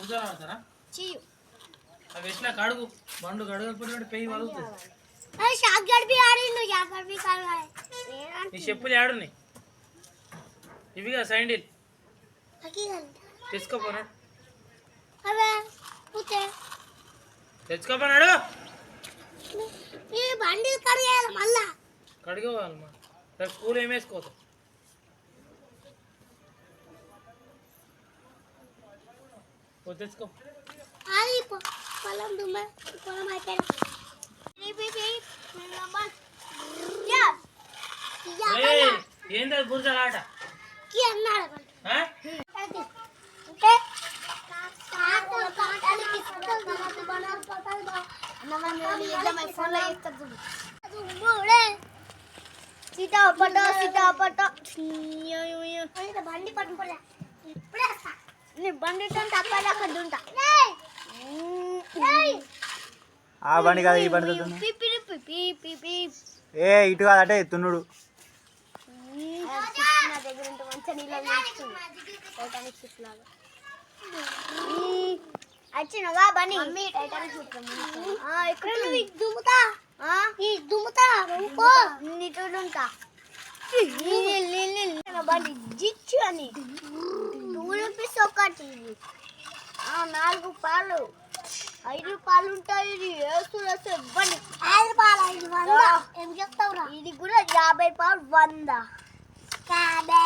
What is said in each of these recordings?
గుర్జాలు ఆడతారా? అవి ఎట్లా కడుగు బండు కడుగకపోతే పెయ్యి వదులుతుంది. నీ చెప్పులు ఆడున్నాయి ఇవిగా సైండిల్ తెచ్చుకోపోనాడు తెచ్చుకోపోనాడు కడిగోవాలమ్మా. రేపు స్కూల్ ఏం వేసుకోతావు? తెచ్చుకో. ఏంది గుర్జాల ఆట? బండి పట్టుకోలే బండి తప్పకుండా ఆ బండి కాదు ఈ బండి ఏ ఇటు కాదు అంటే తున్నుడు వచ్చినవా బండి దుమ్ముతా నీటుంటా బండి జిచ్చు అని 2 రూపీస్ ఒకటి 4 పాలు 5 పాలు ఉంటాయి. బండి 5 పాలు 500 ఏం చెప్తావురా? ఇది కూడా 50 పాలు 100 కాదే.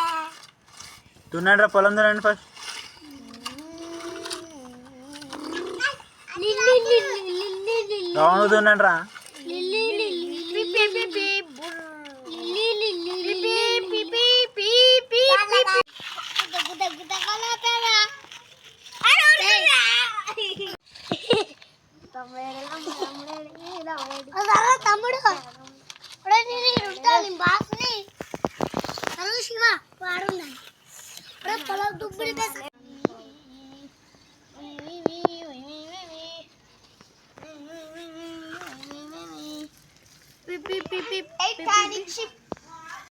తున్నండ్రా పొలం దున్నండి ఫస్ట్. రౌండ్ దున్నండ్రా. తమ్ముడు బాస్ని శివ వాడున్నాను పొలం దుబ్బులు Titanic ship.